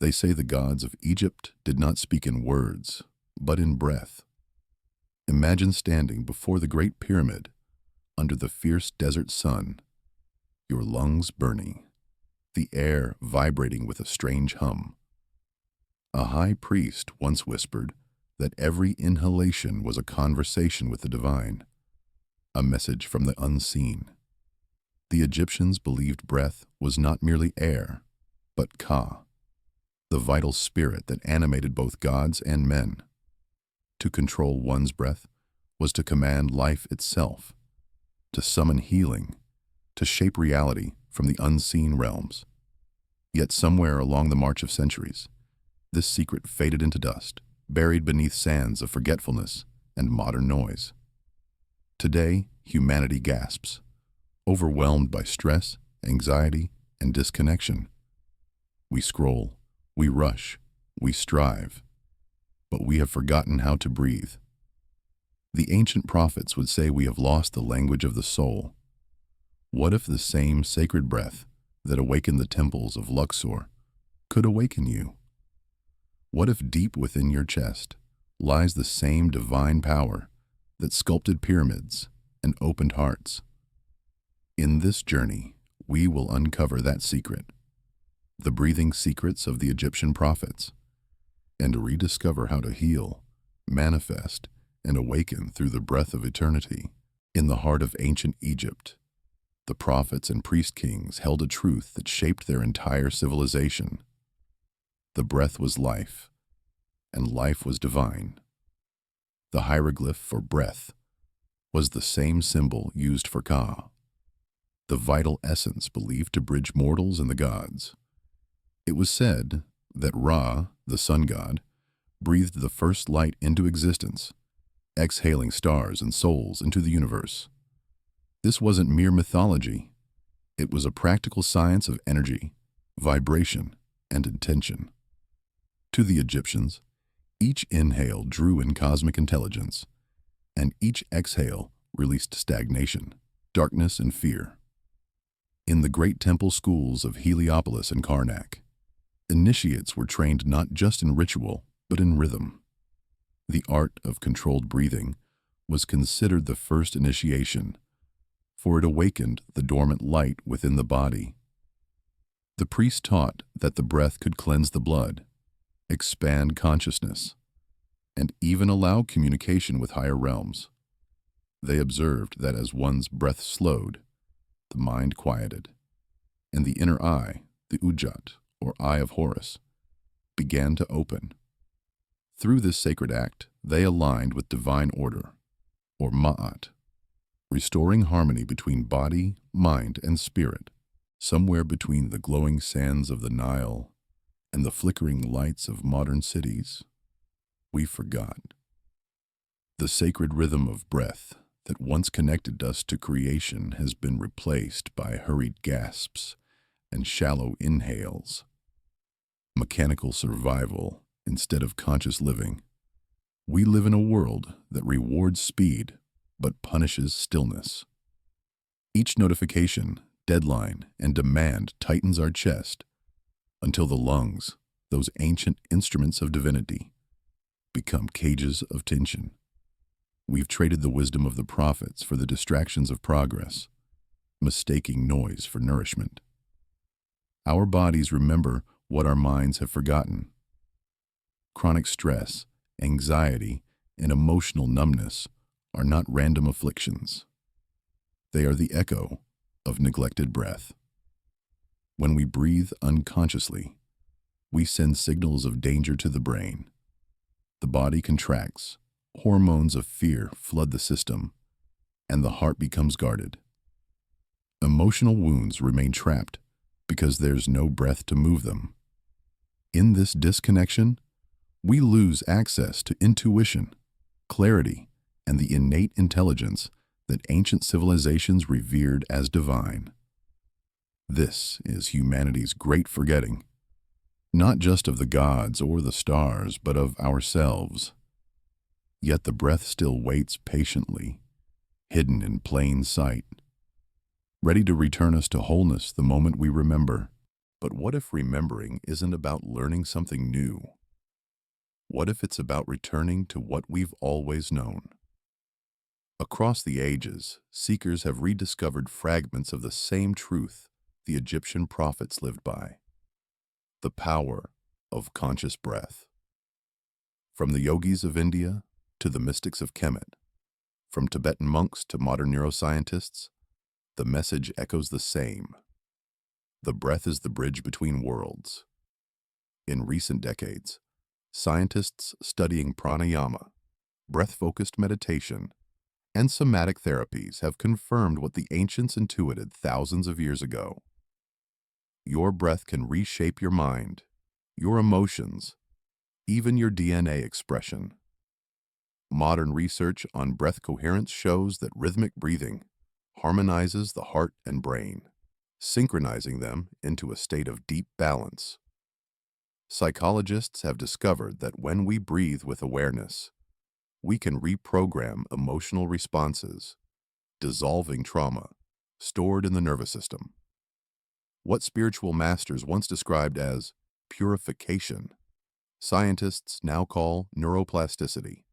They say the gods of Egypt did not speak in words, but in breath. Imagine standing before the Great Pyramid under the fierce desert sun, your lungs burning, the air vibrating with a strange hum. A high priest once whispered that every inhalation was a conversation with the divine, a message from the unseen. The Egyptians believed breath was not merely air, but Ka, the vital spirit that animated both gods and men. To control one's breath was to command life itself, to summon healing, to shape reality from the unseen realms. Yet somewhere along the march of centuries, this secret faded into dust, buried beneath sands of forgetfulness and modern noise. Today, humanity gasps, overwhelmed by stress, anxiety, and disconnection. We scroll, we rush, we strive, but we have forgotten how to breathe. The ancient prophets would say we have lost the language of the soul. What if the same sacred breath that awakened the temples of Luxor could awaken you? What if deep within your chest lies the same divine power that sculpted pyramids and opened hearts? In this journey, we will uncover that secret, the breathing secrets of the Egyptian prophets, and rediscover how to heal, manifest, and awaken through the breath of eternity. In the heart of ancient Egypt, the prophets and priest kings held a truth that shaped their entire civilization. The breath was life, and life was divine. The hieroglyph for breath was the same symbol used for Ka, the vital essence believed to bridge mortals and the gods. It was said that Ra, the sun god, breathed the first light into existence, exhaling stars and souls into the universe. This wasn't mere mythology. It was a practical science of energy, vibration, and intention. To the Egyptians, each inhale drew in cosmic intelligence, and each exhale released stagnation, darkness, and fear. In the great temple schools of Heliopolis and Karnak, initiates were trained not just in ritual, but in rhythm. The art of controlled breathing was considered the first initiation, for it awakened the dormant light within the body. The priest taught that the breath could cleanse the blood, expand consciousness, and even allow communication with higher realms. They observed that as one's breath slowed, the mind quieted, and the inner eye, the Ujjat, or Eye of Horus, began to open. Through this sacred act, they aligned with divine order, or Ma'at, restoring harmony between body, mind, and spirit, somewhere between the glowing sands of the Nile and the flickering lights of modern cities. We forgot. The sacred rhythm of breath that once connected us to creation has been replaced by hurried gasps and shallow inhales. Mechanical survival instead of conscious living. We live in a world that rewards speed but punishes stillness. Each notification, deadline, and demand tightens our chest until the lungs, those ancient instruments of divinity, become cages of tension. We've traded the wisdom of the prophets for the distractions of progress, mistaking noise for nourishment. Our bodies remember what our minds have forgotten. Chronic stress, anxiety, and emotional numbness are not random afflictions. They are the echo of neglected breath. When we breathe unconsciously, we send signals of danger to the brain. The body contracts, hormones of fear flood the system, and the heart becomes guarded. Emotional wounds remain trapped because there's no breath to move them. In this disconnection, we lose access to intuition, clarity, and the innate intelligence that ancient civilizations revered as divine. This is humanity's great forgetting, not just of the gods or the stars, but of ourselves. Yet the breath still waits patiently, hidden in plain sight, ready to return us to wholeness the moment we remember. But what if remembering isn't about learning something new? What if it's about returning to what we've always known? Across the ages, seekers have rediscovered fragments of the same truth the Egyptian prophets lived by: the power of conscious breath. From the yogis of India to the mystics of Kemet, from Tibetan monks to modern neuroscientists, the message echoes the same. The breath is the bridge between worlds. In recent decades, scientists studying pranayama, breath-focused meditation, and somatic therapies have confirmed what the ancients intuited thousands of years ago. Your breath can reshape your mind, your emotions, even your DNA expression. Modern research on breath coherence shows that rhythmic breathing harmonizes the heart and brain, synchronizing them into a state of deep balance. Psychologists have discovered that when we breathe with awareness, we can reprogram emotional responses, dissolving trauma stored in the nervous system. What spiritual masters once described as purification, scientists now call neuroplasticity.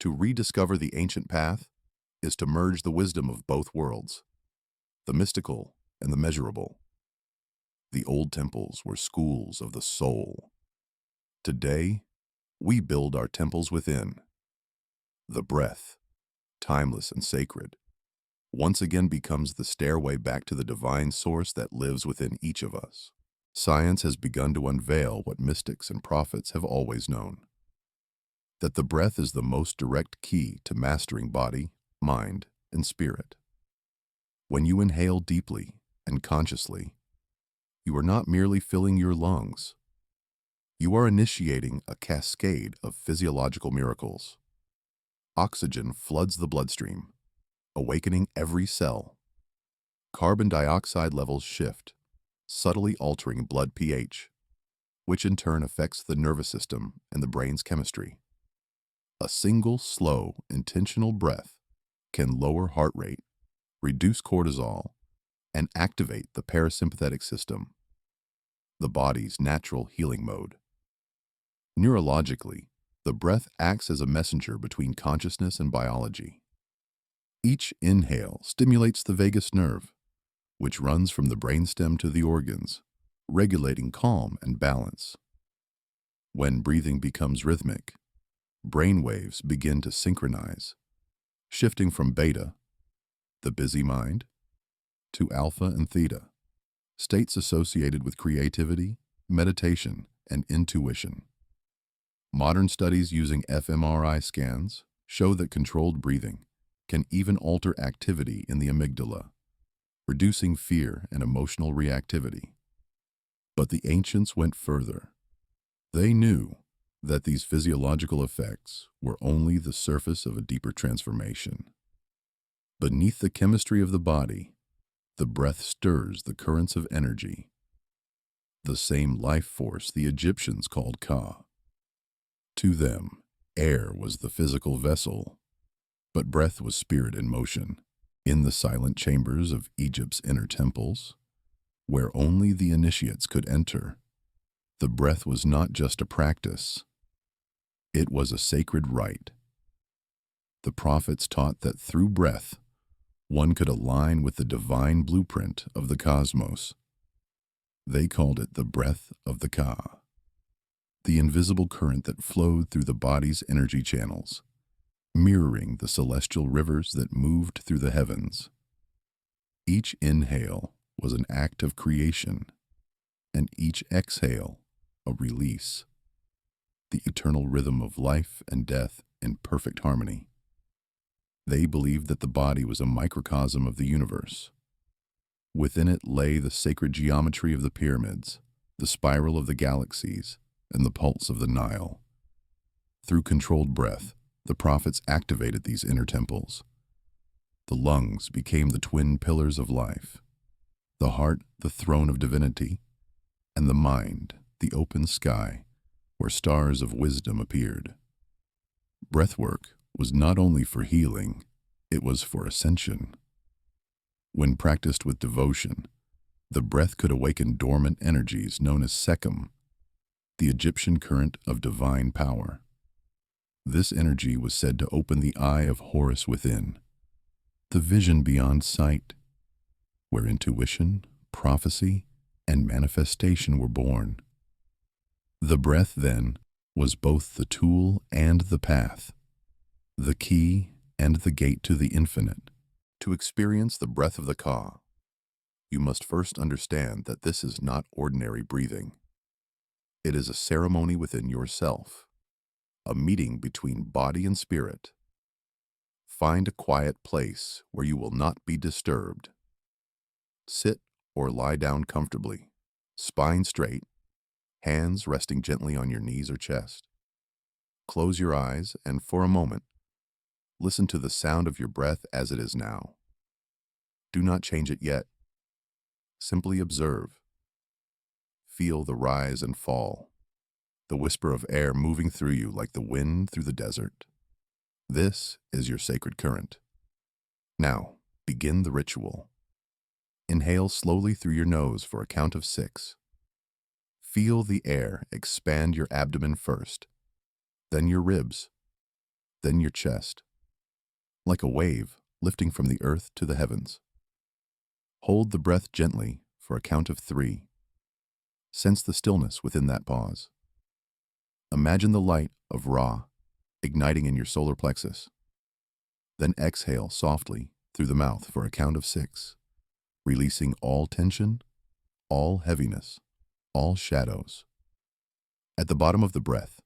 To rediscover the ancient path is to merge the wisdom of both worlds, the mystical and the measurable. The old temples were schools of the soul. Today, we build our temples within. The breath, timeless and sacred, once again becomes the stairway back to the divine source that lives within each of us. Science has begun to unveil what mystics and prophets have always known: that the breath is the most direct key to mastering body, mind, and spirit. When you inhale deeply and consciously, you are not merely filling your lungs. You are initiating a cascade of physiological miracles. Oxygen floods the bloodstream, awakening every cell. Carbon dioxide levels shift, subtly altering blood pH, which in turn affects the nervous system and the brain's chemistry. A single, slow, intentional breath can lower heart rate, reduce cortisol, and activate the parasympathetic system, the body's natural healing mode. Neurologically, the breath acts as a messenger between consciousness and biology. Each inhale stimulates the vagus nerve, which runs from the brainstem to the organs, regulating calm and balance. When breathing becomes rhythmic, brain waves begin to synchronize, shifting from beta, the busy mind, to alpha and theta, states associated with creativity, meditation, and intuition. Modern studies using fMRI scans show that controlled breathing can even alter activity in the amygdala, reducing fear and emotional reactivity. But the ancients went further. They knew that these physiological effects were only the surface of a deeper transformation. Beneath the chemistry of the body, the breath stirs the currents of energy, the same life force the Egyptians called Ka. To them, air was the physical vessel, but breath was spirit in motion. In the silent chambers of Egypt's inner temples, where only the initiates could enter, the breath was not just a practice, it was a sacred rite. The prophets taught that through breath, one could align with the divine blueprint of the cosmos. They called it the breath of the Ka, the invisible current that flowed through the body's energy channels, mirroring the celestial rivers that moved through the heavens. Each inhale was an act of creation, and each exhale a release, the eternal rhythm of life and death in perfect harmony. They believed that the body was a microcosm of the universe. Within it lay the sacred geometry of the pyramids, the spiral of the galaxies, and the pulse of the Nile. Through controlled breath, the prophets activated these inner temples. The lungs became the twin pillars of life, the heart the throne of divinity, and the mind the open sky where stars of wisdom appeared. Breathwork was not only for healing, it was for ascension. When practiced with devotion, The breath could awaken dormant energies known as Sekhem, the Egyptian current of divine power. This energy was said to open the Eye of Horus within, the vision beyond sight, where intuition, prophecy, and manifestation were born. The breath, then, was both the tool and the path, the key and the gate to the infinite. To experience the breath of the Ka, you must first understand that this is not ordinary breathing. It is a ceremony within yourself, a meeting between body and spirit. Find a quiet place where you will not be disturbed. Sit or lie down comfortably, spine straight, hands resting gently on your knees or chest. Close your eyes and for a moment, listen to the sound of your breath as it is now. Do not change it yet. Simply observe. Feel the rise and fall, the whisper of air moving through you like the wind through the desert. This is your sacred current. Now, begin the ritual. Inhale slowly through your nose for a count of 6. Feel the air expand your abdomen first, then your ribs, then your chest, like a wave lifting from the earth to the heavens. Hold the breath gently for a count of 3. Sense the stillness within that pause. Imagine the light of Ra igniting in your solar plexus. Then exhale softly through the mouth for a count of 6, releasing all tension, all heaviness, all shadows. At the bottom of the breath,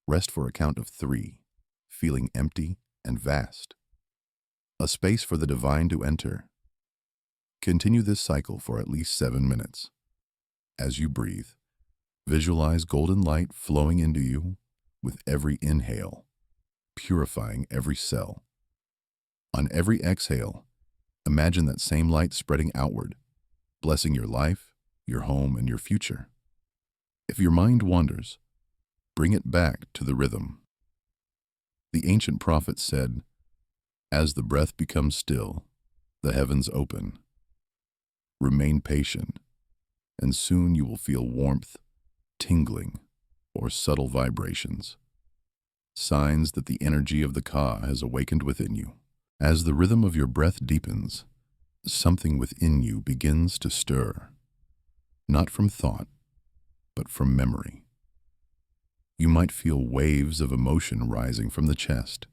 rest for a count of 3, feeling empty and vast. A space for the divine to enter. Continue this cycle for at least 7 minutes. As you breathe, visualize golden light flowing into you with every inhale, purifying every cell. On every exhale, imagine that same light spreading outward, blessing your life, your home, and your future. If your mind wanders, bring it back to the rhythm. The ancient prophets said, "As the breath becomes still, the heavens open. Remain patient, and soon you will feel warmth, tingling, or subtle vibrations. Signs that the energy of the Ka has awakened within you. As the rhythm of your breath deepens, something within you begins to stir, not from thought, but from memory. You might feel waves of emotion rising from the chest,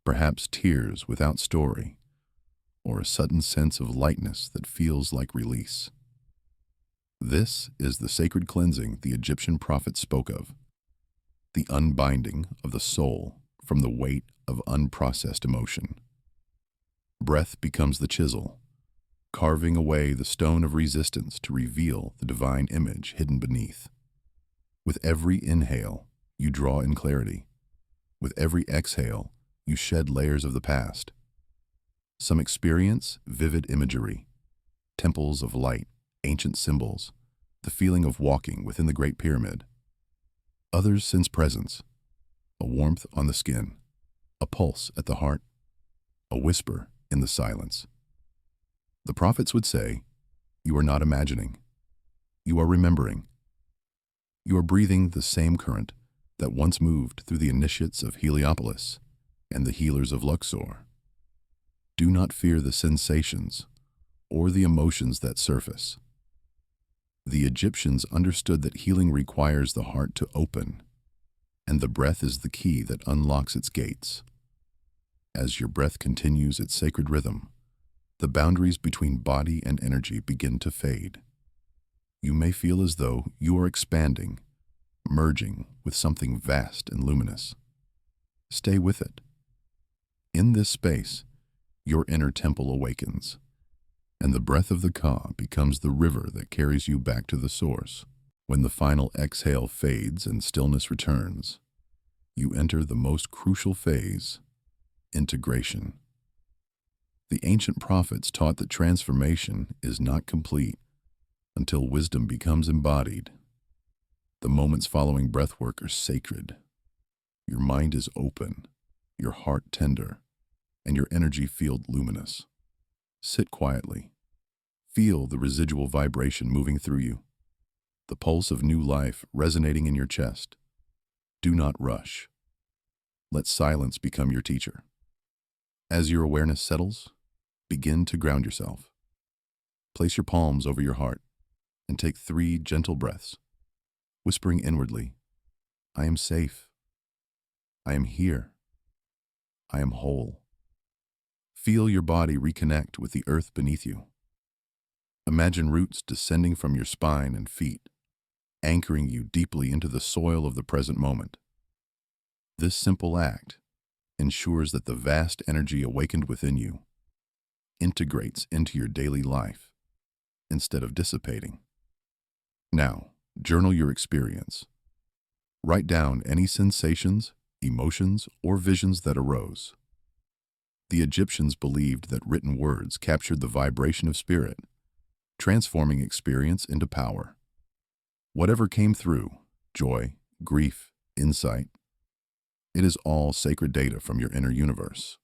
perhaps tears without story, or a sudden sense of lightness that feels like release. This is the sacred cleansing the Egyptian prophets spoke of, the unbinding of the soul from the weight of unprocessed emotion. Breath becomes the chisel, carving away the stone of resistance to reveal the divine image hidden beneath. With every inhale, you draw in clarity. With every exhale, you shed layers of the past. Some experience vivid imagery, temples of light, ancient symbols, the feeling of walking within the Great Pyramid. Others sense presence, a warmth on the skin, a pulse at the heart, a whisper in the silence. The prophets would say, "You are not imagining. You are remembering. You are breathing the same current that once moved through the initiates of Heliopolis and the healers of Luxor. Do not fear the sensations or the emotions that surface." The Egyptians understood that healing requires the heart to open, and the breath is the key that unlocks its gates. As your breath continues its sacred rhythm, the boundaries between body and energy begin to fade. You may feel as though you are expanding, merging with something vast and luminous. Stay with it. In this space, your inner temple awakens, and the breath of the Ka becomes the river that carries you back to the source. When the final exhale fades and stillness returns, you enter the most crucial phase, integration. The ancient prophets taught that transformation is not complete until wisdom becomes embodied. The moments following breathwork are sacred. Your mind is open, your heart tender, and your energy field luminous. Sit quietly. Feel the residual vibration moving through you, the pulse of new life resonating in your chest. Do not rush. Let silence become your teacher. As your awareness settles, begin to ground yourself. Place your palms over your heart and take 3 gentle breaths, whispering inwardly, I am safe. I am here. I am whole. Feel your body reconnect with the earth beneath you. Imagine roots descending from your spine and feet, anchoring you deeply into the soil of the present moment. This simple act ensures that the vast energy awakened within you integrates into your daily life instead of dissipating. Now, journal your experience. Write down any sensations, emotions, or visions that arose. The Egyptians believed that written words captured the vibration of spirit, transforming experience into power. Whatever came through, joy, grief, insight, it is all sacred data from your inner universe.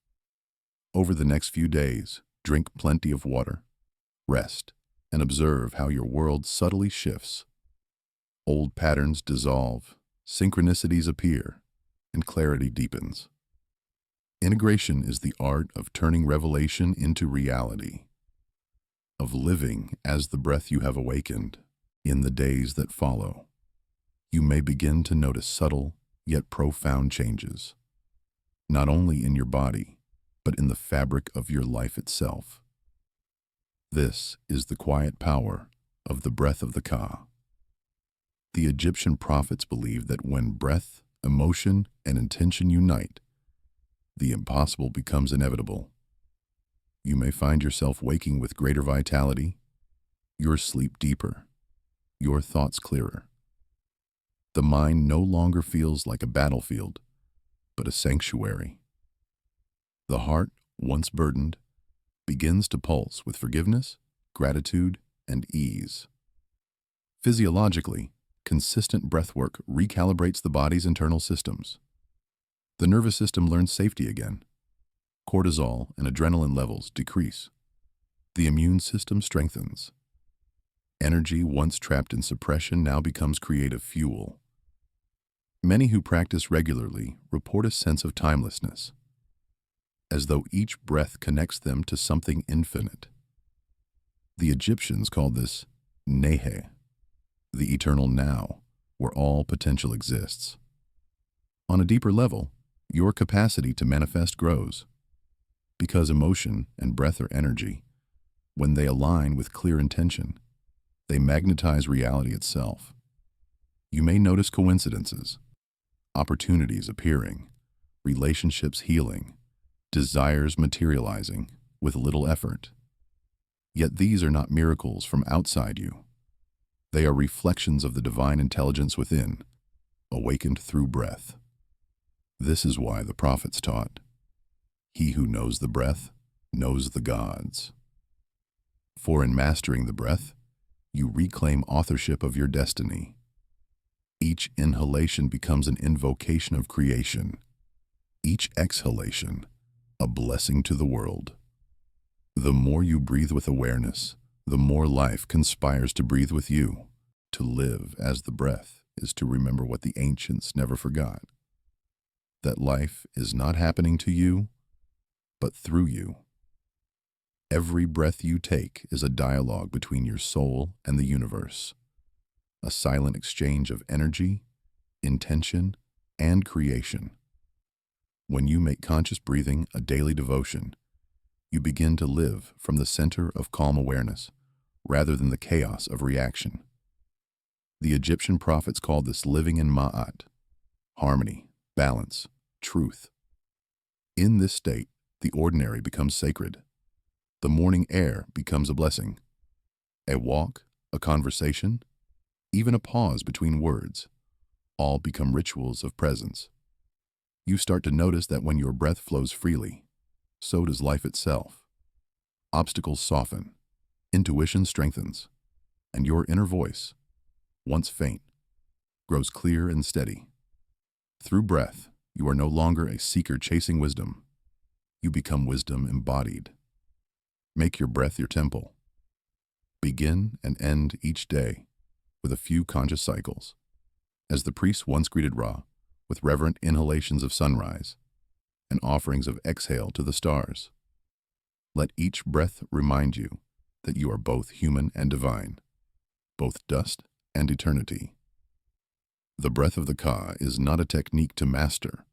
Over the next few days, drink plenty of water, rest, and observe how your world subtly shifts. Old patterns dissolve, synchronicities appear, and clarity deepens. Integration is the art of turning revelation into reality, of living as the breath you have awakened. In the days that follow, you may begin to notice subtle yet profound changes, not only in your body, but in the fabric of your life itself. This is the quiet power of the breath of the Ka. The Egyptian prophets believed that when breath, emotion, and intention unite, the impossible becomes inevitable. You may find yourself waking with greater vitality, your sleep deeper, your thoughts clearer. The mind no longer feels like a battlefield, but a sanctuary. The heart, once burdened, begins to pulse with forgiveness, gratitude, and ease. Physiologically, consistent breathwork recalibrates the body's internal systems. The nervous system learns safety again. Cortisol and adrenaline levels decrease. The immune system strengthens. Energy once trapped in suppression now becomes creative fuel. Many who practice regularly report a sense of timelessness, as though each breath connects them to something infinite. The Egyptians called this Nehe, the eternal now, where all potential exists. On a deeper level, your capacity to manifest grows. Because emotion and breath are energy, when they align with clear intention, they magnetize reality itself. You may notice coincidences, opportunities appearing, relationships healing, desires materializing with little effort. Yet these are not miracles from outside you. They are reflections of the divine intelligence within, awakened through breath. This is why the prophets taught, he who knows the breath knows the gods. For in mastering the breath, you reclaim authorship of your destiny. Each inhalation becomes an invocation of creation. Each exhalation, a blessing to the world. The more you breathe with awareness, the more life conspires to breathe with you. To live as the breath is to remember what the ancients never forgot. That life is not happening to you, but through you. Every breath you take is a dialogue between your soul and the universe, a silent exchange of energy, intention, and creation. When you make conscious breathing a daily devotion, you begin to live from the center of calm awareness, rather than the chaos of reaction. The Egyptian prophets called this living in Ma'at, harmony, balance, truth. In this state, the ordinary becomes sacred. The morning air becomes a blessing. A walk, a conversation, even a pause between words, all become rituals of presence. You start to notice that when your breath flows freely, so does life itself. Obstacles soften, intuition strengthens, and your inner voice, once faint, grows clear and steady. Through breath, you are no longer a seeker chasing wisdom. You become wisdom embodied. Make your breath your temple. Begin and end each day with a few conscious cycles. As the priests once greeted Ra with reverent inhalations of sunrise and offerings of exhale to the stars, let each breath remind you that you are both human and divine, both dust and eternity. The breath of the Ka is not a technique to master,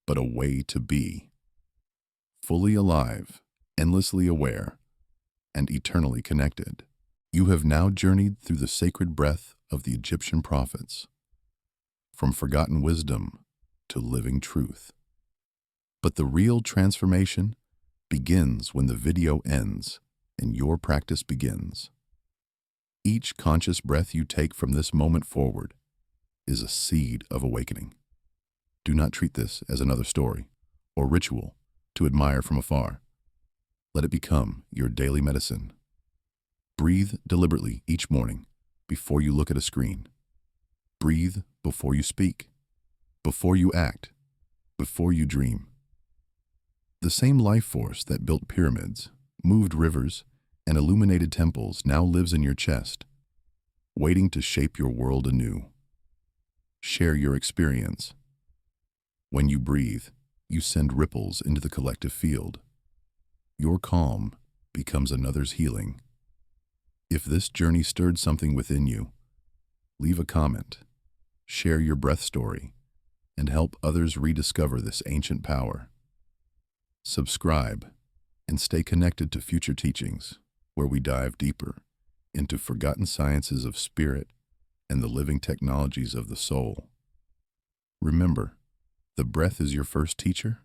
but a way to be. Fully alive, endlessly aware, and eternally connected. You have now journeyed through the sacred breath of the Egyptian prophets, from forgotten wisdom to living truth. But the real transformation begins when the video ends and your practice begins. Each conscious breath you take from this moment forward is a seed of awakening. Do not treat this as another story or ritual to admire from afar. Let it become your daily medicine. Breathe deliberately each morning before you look at a screen. Breathe before you speak, before you act, before you dream. The same life force that built pyramids, moved rivers, and illuminated temples now lives in your chest, waiting to shape your world anew. Share your experience. When you breathe, you send ripples into the collective field. Your calm becomes another's healing. If this journey stirred something within you, leave a comment, share your breath story, and help others rediscover this ancient power. Subscribe and stay connected to future teachings where we dive deeper into forgotten sciences of spirit and the living technologies of the soul. Remember, the breath is your first teacher,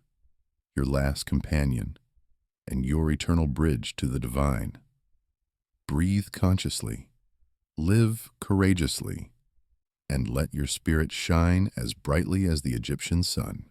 your last companion, and your eternal bridge to the divine. Breathe consciously, live courageously, and let your spirit shine as brightly as the Egyptian sun.